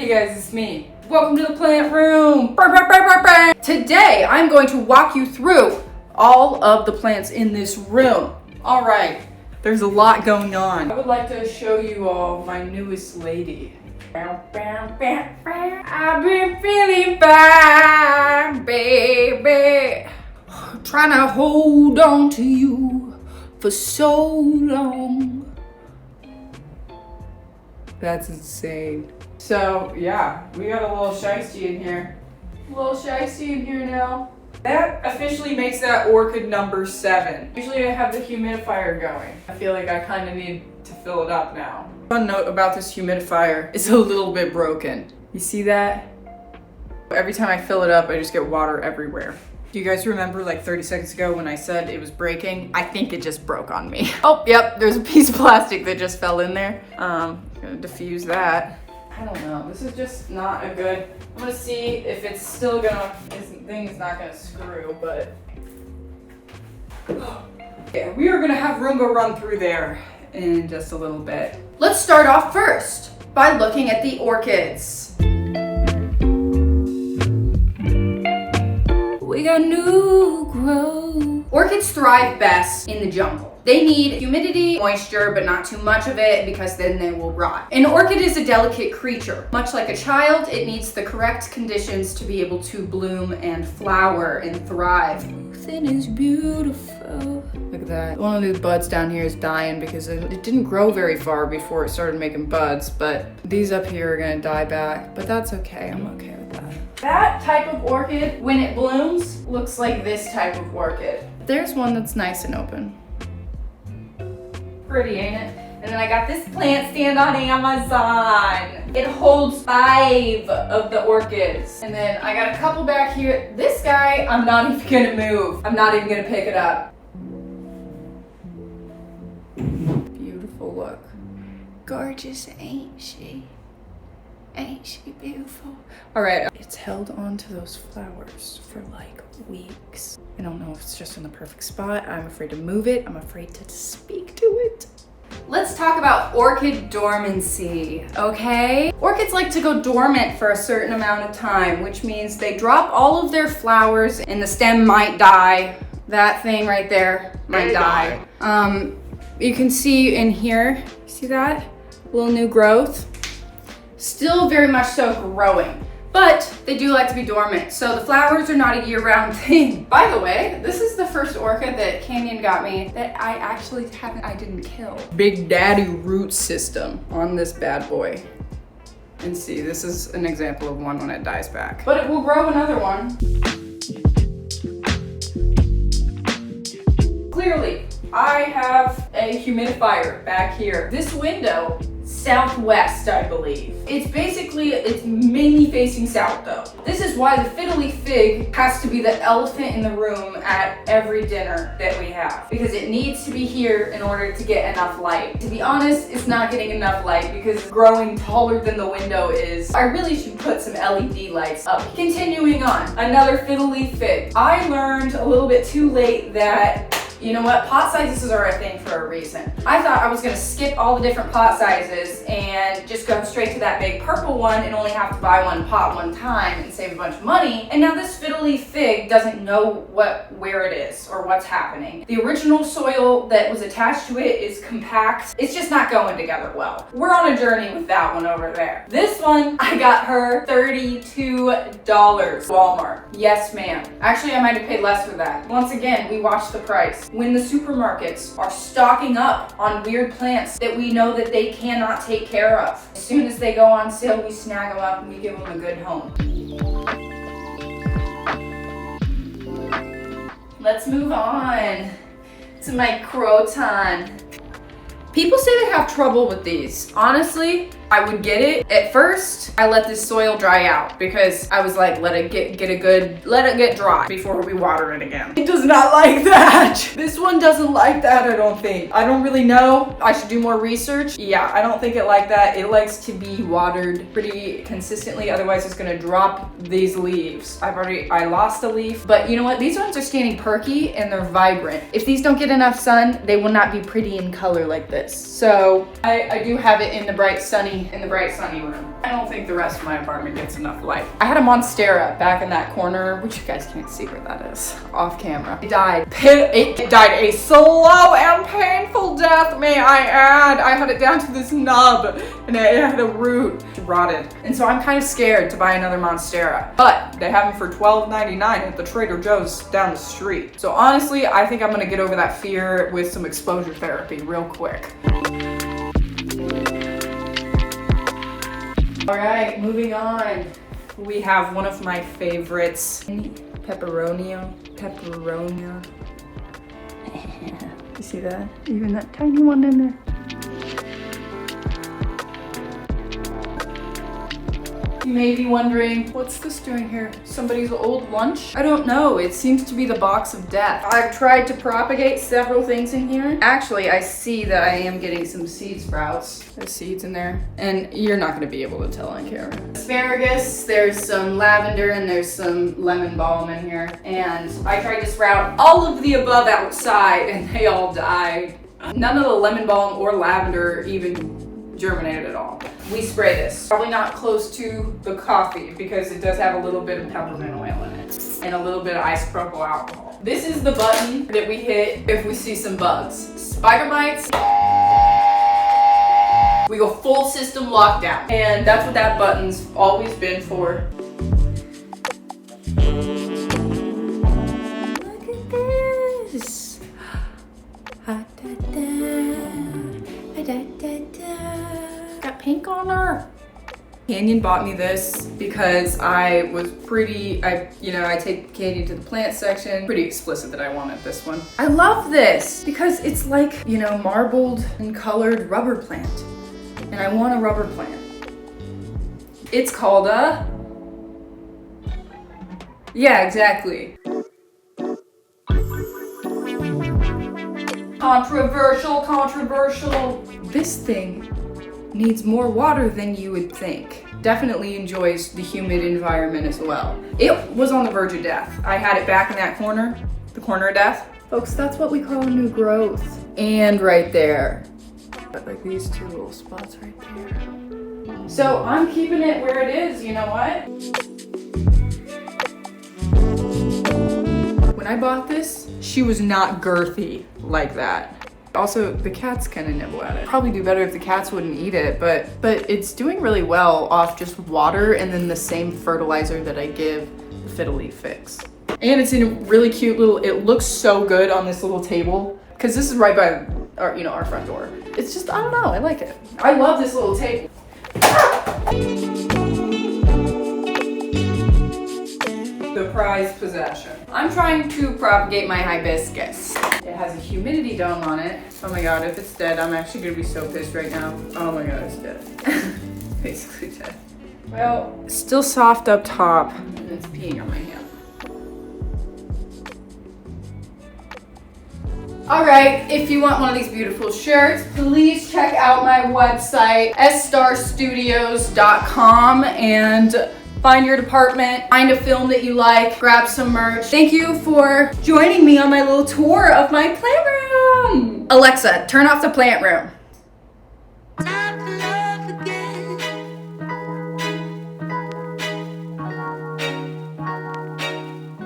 Hey guys, it's me. Welcome to the plant room. Today, I'm going to walk you through all of the plants in this room. All right, there's a lot going on. I would like to show you all my newest lady. I've been feeling fine, baby. Trying to hold on to you for so long. That's insane. So yeah, we got a little shiesty in here. Now. That officially makes that orchid number 7. Usually I have the humidifier going. I feel like I kind of need to fill it up now. Fun note about this humidifier, it's a little bit broken. You see that? Every time I fill it up, I just get water everywhere. Do you guys remember like 30 seconds ago when I said it was breaking? I think it just broke on me. Oh, yep, there's a piece of plastic that just fell in there. Gonna diffuse that. I don't know, this is just not a good, I'm gonna see if it's still gonna, this thing is not gonna screw, but. Yeah, we are gonna have Roomba run through there in just a little bit. Let's start off first by looking at the orchids. We got new growth. Orchids thrive best in the jungle. They need humidity, moisture, but not too much of it because then they will rot. An orchid is a delicate creature. Much like a child, it needs the correct conditions to be able to bloom and flower and thrive. Then is beautiful. Look at that. One of these buds down here is dying because it didn't grow very far before it started making buds, but these up here are gonna die back, but that's okay. I'm okay with that. That type of orchid, when it blooms, looks like this type of orchid. There's one that's nice and open. Pretty, ain't it? And then I got this plant stand on Amazon. It holds 5 of the orchids. And then I got a couple back here. This guy, I'm not even gonna move. I'm not even gonna pick it up. Beautiful look. Gorgeous, ain't she? Ain't she beautiful? All right, it's held onto those flowers for like weeks. I don't know if it's just in the perfect spot. I'm afraid to move it. I'm afraid to speak to it. Let's talk about orchid dormancy, okay? Orchids like to go dormant for a certain amount of time, which means they drop all of their flowers and the stem might die. That thing right there might die. You can see in here, see that? Little new growth. Still very much so growing, but they do like to be dormant. So the flowers are not a year-round thing. By the way, this is the first orchid that Canyon got me that I actually I didn't kill. Big Daddy root system on this bad boy. And see, this is an example of one when it dies back. But it will grow another one. Clearly, I have a humidifier back here. This window, southwest, I believe. It's mainly facing south though. This is why the fiddly fig has to be the elephant in the room at every dinner that we have, because it needs to be here in order to get enough light. To be honest, it's not getting enough light because growing taller than the window is. I really should put some LED lights up. Continuing on, another fiddly fig. I learned a little bit too late that, you know what, pot sizes are a thing for a reason. I thought I was gonna skip all the different pot sizes and just go straight to that big purple one and only have to buy one pot one time and save a bunch of money. And now this fiddly fig doesn't know where it is or what's happening. The original soil that was attached to it is compact. It's just not going together well. We're on a journey with that one over there. This one, I got her $32. Walmart. Yes, ma'am. Actually, I might have paid less for that. Once again, we watched the price. When the supermarkets are stocking up on weird plants that we know that they cannot take care of, as soon as they go on sale, we snag them up and we give them a good home. Let's move on to my croton. People say they have trouble with these. Honestly, I would get it. At first, I let this soil dry out because I was like, let it get dry before we water it again. It does not like that. This one doesn't like that, I don't think. I don't really know. I should do more research. Yeah, I don't think it like that. It likes to be watered pretty consistently, otherwise it's gonna drop these leaves. I lost a leaf, but you know what? These ones are standing perky and they're vibrant. If these don't get enough sun, they will not be pretty in color like this. So I do have it in the bright sunny sunny in the bright sunny room. I don't think the rest of my apartment gets enough light. I had a monstera back in that corner, which you guys can't see where that is, off camera. It died. It died a slow and painful death, may I add. I had it down to this nub and it had a root. It rotted. And so I'm kind of scared to buy another monstera, but they have them for $12.99 at the Trader Joe's down the street. So honestly, I think I'm gonna get over that fear with some exposure therapy real quick. All right, moving on. We have one of my favorites, peperonia. You see that? Even that tiny one in there. You may be wondering, what's this doing here? Somebody's old lunch? I don't know, it seems to be the box of death. I've tried to propagate several things in here. Actually, I see that I am getting some seed sprouts. There's seeds in there, and you're not gonna be able to tell on camera. Asparagus, there's some lavender, and there's some lemon balm in here. And I tried to sprout all of the above outside, and they all died. None of the lemon balm or lavender even germinated at all. We spray this. Probably not close to the coffee because it does have a little bit of peppermint oil in it and a little bit of isopropyl alcohol. This is the button that we hit if we see some bugs. Spider bites, we go full system lockdown. And that's what that button's always been for. Look at this. Got pink on her. Canyon bought me this because I was I take Canyon to the plant section. Pretty explicit that I wanted this one. I love this because it's like, marbled and colored rubber plant. And I want a rubber plant. It's called yeah, exactly. Controversial. This thing needs more water than you would think. Definitely enjoys the humid environment as well. It was on the verge of death. I had it back in that corner, the corner of death. Folks, that's what we call a new growth. And right there. But like these two little spots right there. So I'm keeping it where it is, you know what? When I bought this, she was not girthy like that. Also, the cats kind of nibble at it. Probably do better if the cats wouldn't eat it, but it's doing really well off just water and then the same fertilizer that I give the fiddle fix. And it's in a really cute little, it looks so good on this little table because this is right by our front door. It's just, I don't know, I like it. I love this little table. The prized possession. I'm trying to propagate my hibiscus. It has a humidity dome on it. Oh my god, if it's dead, I'm actually gonna be so pissed right now. Oh my god, it's dead. Basically dead. Well, it's still soft up top, and it's peeing on my hand. Alright, if you want one of these beautiful shirts, please check out my website, sstarstudios.com, and find your department, find a film that you like, grab some merch. Thank you for joining me on my little tour of my plant room. Alexa, turn off the plant room.